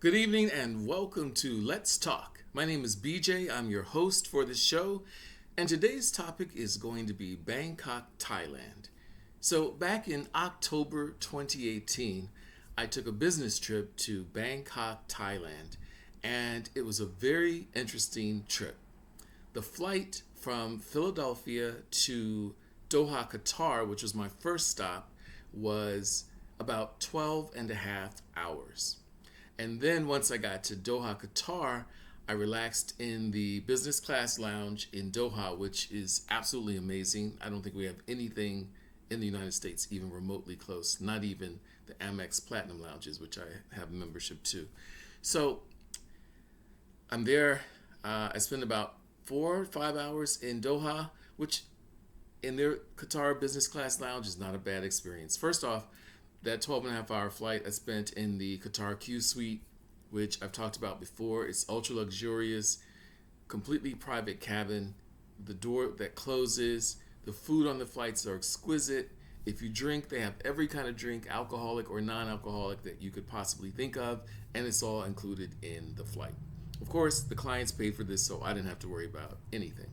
Good evening and welcome to Let's Talk. My name is BJ. I'm your host for this show, and today's topic is going to be Bangkok, Thailand. So, back in October 2018, I took a business trip to Bangkok, Thailand, and it was a very interesting trip. The flight from Philadelphia to Doha, Qatar, which was my first stop, was about 12 and a half hours. And then once I got to Doha, Qatar, I relaxed in the business class lounge in Doha, which is absolutely amazing. I don't think we have anything in the United States even remotely close, not even the Amex Platinum lounges, which I have membership to. So I'm there. I spent about 4 or 5 hours in Doha, which in their Qatar business class lounge is not a bad experience. First off, that 12 and a half hour flight I spent in the Qatar Q Suite, which I've talked about before. It's ultra luxurious, completely private cabin, the door that closes, the food on the flights are exquisite. If you drink, they have every kind of drink, alcoholic or non-alcoholic, that you could possibly think of, and it's all included in the flight. Of course, the clients paid for this, so I didn't have to worry about anything.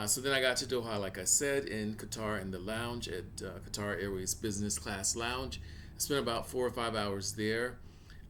So then I got to Doha, like I said, in Qatar in the lounge at Qatar Airways Business Class Lounge. I spent about 4 or 5 hours there.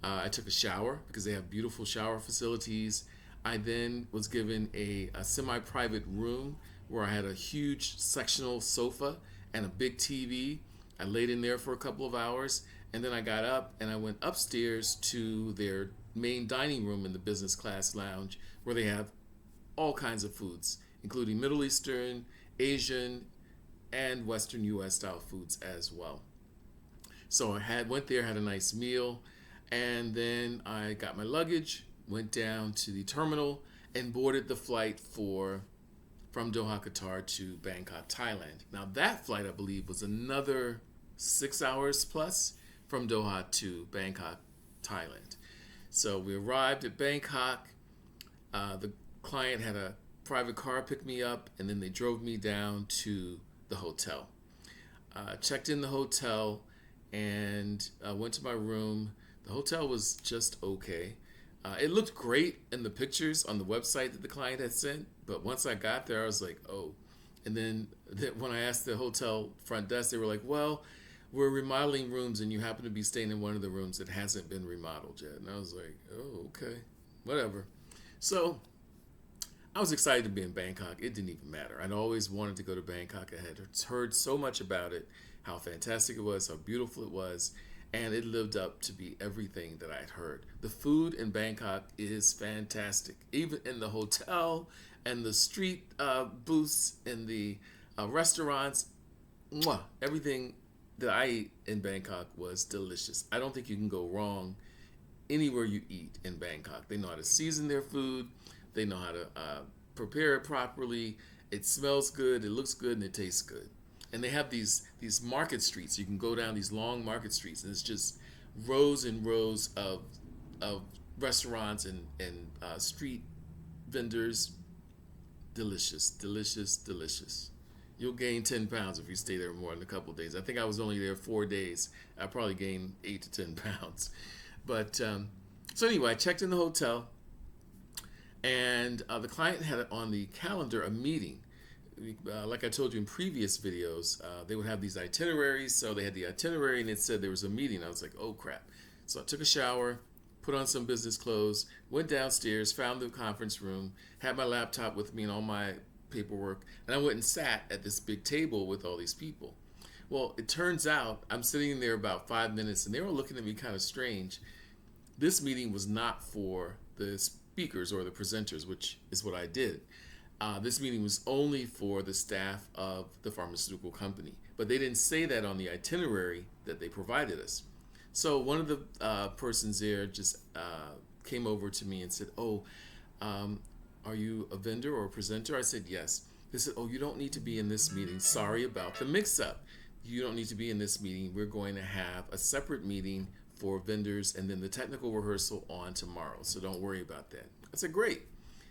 I took a shower because they have beautiful shower facilities. I then was given a semi-private room where I had a huge sectional sofa and a big TV. I laid in there for a couple of hours, and then I got up and I went upstairs to their main dining room in the business class lounge where they have all kinds of foods, including Middle Eastern, Asian, and Western U.S. style foods as well. So I went there, had a nice meal, and then I got my luggage, went down to the terminal, and boarded the flight from Doha, Qatar to Bangkok, Thailand. Now that flight, I believe, was another 6 hours plus from Doha to Bangkok, Thailand. So we arrived at Bangkok. The client had a private car pick me up, and then they drove me down to the hotel. Checked in the hotel and went to my room. The hotel was just okay. It looked great in the pictures on the website that the client had sent, but once I got there, I was like, oh. And then when I asked the hotel front desk, they were like, well, we're remodeling rooms and you happen to be staying in one of the rooms that hasn't been remodeled yet. And I was like, oh, okay, whatever. So I was excited to be in Bangkok. It didn't even matter. I'd always wanted to go to Bangkok. I had heard so much about it, how fantastic it was, how beautiful it was, and it lived up to be everything that I'd heard. The food in Bangkok is fantastic. Even in the hotel and the street booths and the restaurants, everything that I ate in Bangkok was delicious. I don't think you can go wrong anywhere you eat in Bangkok. They know how to season their food. They know how to prepare it properly. It smells good, it looks good, and it tastes good. And they have these market streets. You can go down these long market streets, and it's just rows and rows of restaurants and street vendors. Delicious, delicious, delicious. You'll gain 10 pounds if you stay there more than a couple of days. I think I was only there 4 days. I probably gained 8 to 10 pounds. But so anyway, I checked in the hotel. And the client had on the calendar a meeting. Like I told you in previous videos, they would have these itineraries. So they had the itinerary and it said there was a meeting. I was like, oh crap. So I took a shower, put on some business clothes, went downstairs, found the conference room, had my laptop with me and all my paperwork, and I went and sat at this big table with all these people. Well, it turns out I'm sitting there about 5 minutes and they were looking at me kind of strange. This meeting was not for the speakers or the presenters, which is what I did. This meeting was only for the staff of the pharmaceutical company, but they didn't say that on the itinerary that they provided us. So one of the persons there just came over to me and said, oh, are you a vendor or a presenter? I said, yes. They said, oh, you don't need to be in this meeting. Sorry about the mix-up. You don't need to be in this meeting. We're going to have a separate meeting for vendors and then the technical rehearsal on tomorrow. So don't worry about that. I said, great.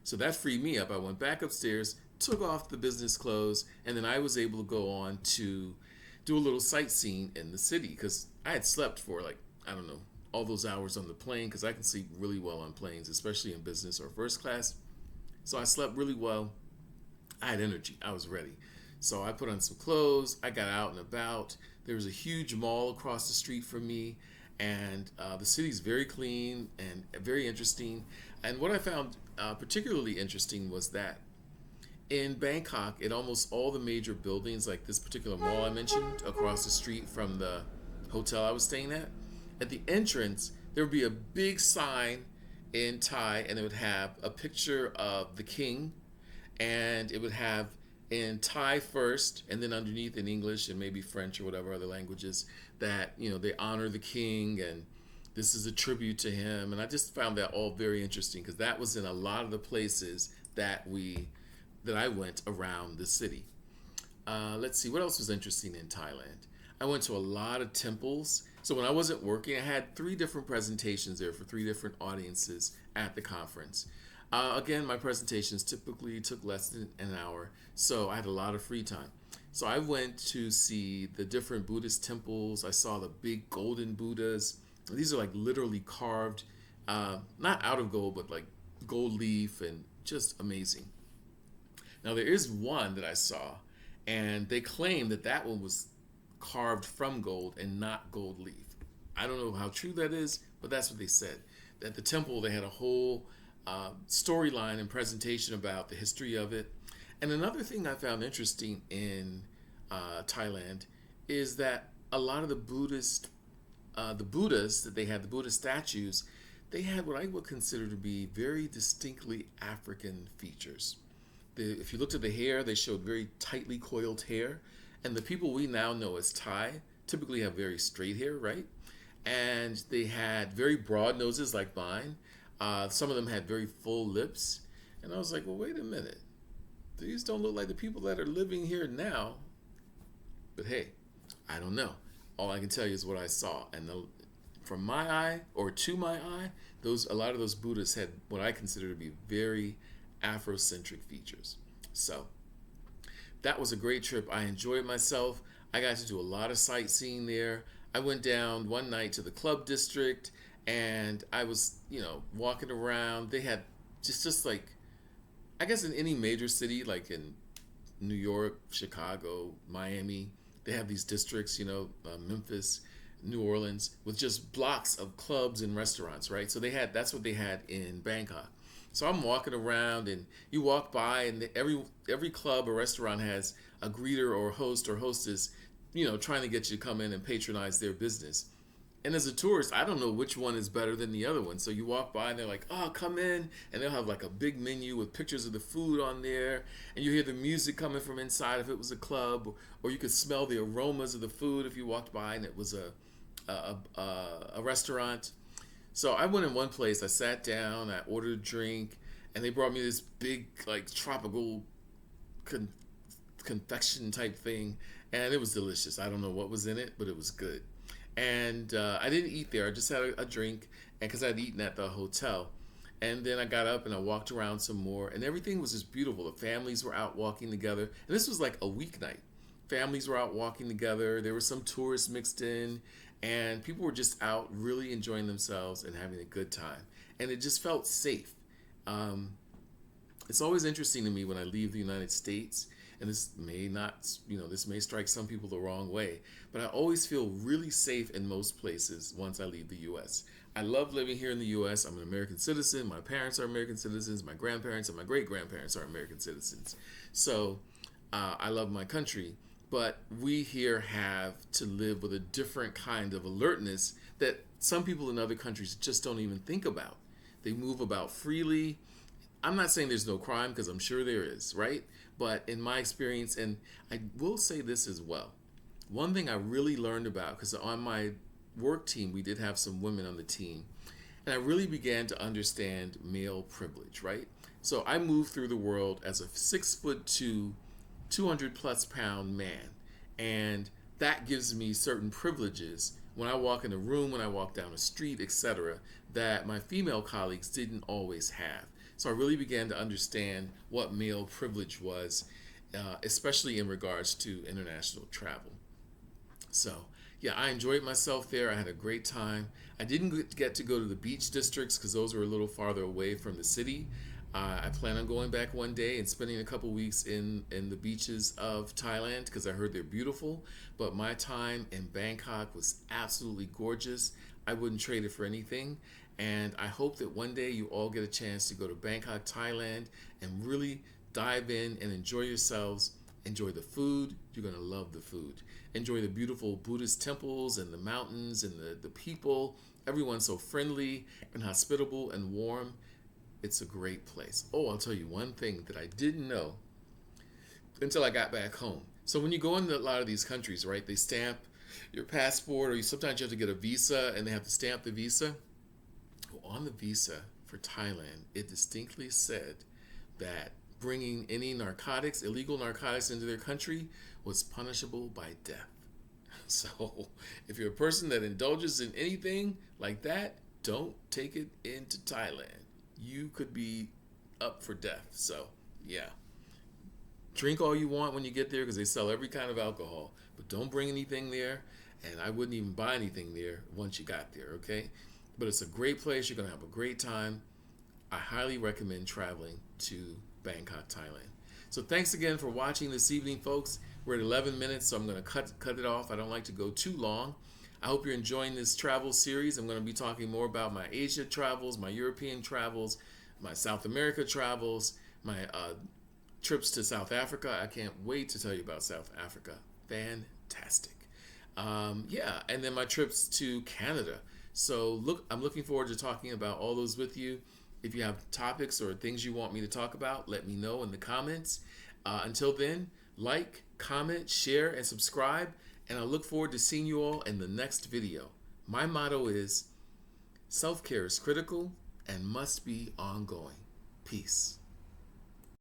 So that freed me up. I went back upstairs, took off the business clothes, and then I was able to go on to do a little sightseeing in the city because I had slept for like, I don't know, all those hours on the plane because I can sleep really well on planes, especially in business or first class. So I slept really well. I had energy. I was ready. So I put on some clothes. I got out and about. There was a huge mall across the street from me, and the city's very clean and very interesting. And what I found particularly interesting was that in Bangkok, in almost all the major buildings, like this particular mall I mentioned across the street from the hotel I was staying at the entrance, there would be a big sign in Thai, and it would have a picture of the king, and it would have in Thai first, and then underneath in English and maybe French or whatever other languages that they honor the king and this is a tribute to him. And I just found that all very interesting because that was in a lot of the places that I went around the city. Let's see, what else was interesting in Thailand? I went to a lot of temples. So when I wasn't working, I had 3 different presentations there for 3 different audiences at the conference. Again, my presentations typically took less than an hour, so I had a lot of free time. So I went to see the different Buddhist temples. I saw the big golden Buddhas. These are like literally carved, not out of gold, but like gold leaf and just amazing. Now there is one that I saw, and they claim that that one was carved from gold and not gold leaf. I don't know how true that is, but that's what they said. At the temple, they had a whole storyline and presentation about the history of it. And another thing I found interesting in Thailand is that a lot of the Buddhas that they had, the Buddha statues, they had what I would consider to be very distinctly African features. If you looked at the hair, they showed very tightly coiled hair. And the people we now know as Thai typically have very straight hair, right? And they had very broad noses like mine. Some of them had very full lips. And I was like, well, wait a minute. These don't look like the people that are living here now. But hey, I don't know. All I can tell you is what I saw. And from my eye, or to my eye, a lot of those Buddhists had what I consider to be very Afrocentric features. So that was a great trip. I enjoyed myself. I got to do a lot of sightseeing there. I went down one night to the club district, and I was, walking around. They had just like, I guess in any major city, like in New York, Chicago, Miami, they have these districts, Memphis, New Orleans, with just blocks of clubs and restaurants, right? So that's what they had in Bangkok. So I'm walking around, and you walk by, and every club or restaurant has a greeter or host or hostess, trying to get you to come in and patronize their business. And as a tourist, I don't know which one is better than the other one. So you walk by, and they're like, "Oh, come in," and they'll have like a big menu with pictures of the food on there, and you hear the music coming from inside if it was a club, or you could smell the aromas of the food if you walked by and it was a restaurant. So I went in one place, I sat down, I ordered a drink, and they brought me this big, like, tropical confection type thing, and it was delicious. I don't know what was in it, but it was good. And I didn't eat there. I just had a drink, and because I'd eaten at the hotel. And then I got up and I walked around some more, and everything was just beautiful. The families were out walking together, and this was like a weeknight. Families were out walking together. There were some tourists mixed in, and people were just out really enjoying themselves and having a good time. And it just felt safe. It's always interesting to me when I leave the United States, and this may not, this may strike some people the wrong way, but I always feel really safe in most places once I leave the U.S. I love living here in the U.S. I'm an American citizen. My parents are American citizens. My grandparents and my great-grandparents are American citizens. So I love my country. But we here have to live with a different kind of alertness that some people in other countries just don't even think about. They move about freely. I'm not saying there's no crime, because I'm sure there is, right? But in my experience, and I will say this as well, one thing I really learned about, because on my work team, we did have some women on the team, and I really began to understand male privilege, right? So I moved through the world as a 6'2", 200 plus pound man, and that gives me certain privileges when I walk in a room, when I walk down a street, etc., that my female colleagues didn't always have. So I really began to understand what male privilege was, especially in regards to international travel. So Yeah, I enjoyed myself there. I had a great time. I didn't get to go to the beach districts because those were a little farther away from the city. I plan on going back one day and spending a couple weeks in the beaches of Thailand because I heard they're beautiful. But my time in Bangkok was absolutely gorgeous. I wouldn't trade it for anything. And I hope that one day you all get a chance to go to Bangkok, Thailand, and really dive in and enjoy yourselves. Enjoy the food. You're going to love the food. Enjoy the beautiful Buddhist temples and the mountains and the people. Everyone's so friendly and hospitable and warm. It's a great place. Oh, I'll tell you one thing that I didn't know until I got back home. So when you go into a lot of these countries, right, they stamp your passport, or sometimes you have to get a visa and they have to stamp the visa. Well, on the visa for Thailand, it distinctly said that bringing any narcotics, illegal narcotics into their country was punishable by death. So if you're a person that indulges in anything like that, don't take it into Thailand. You could be up for death. So yeah, drink all you want when you get there because they sell every kind of alcohol, but don't bring anything there. And I wouldn't even buy anything there once you got there, okay? But it's a great place. You're going to have a great time. I highly recommend traveling to Bangkok, Thailand. So thanks again for watching this evening, folks. We're at 11 minutes, so I'm going to cut it off. I don't like to go too long. I hope you're enjoying this travel series. I'm going to be talking more about my Asia travels, my European travels, my South America travels, my trips to South Africa. I can't wait to tell you about South Africa. Fantastic. Yeah, and then my trips to Canada. So I'm looking forward to talking about all those with you. If you have topics or things you want me to talk about, let me know in the comments. Until then, like, comment, share, and subscribe. And I look forward to seeing you all in the next video. My motto is, self-care is critical and must be ongoing. Peace.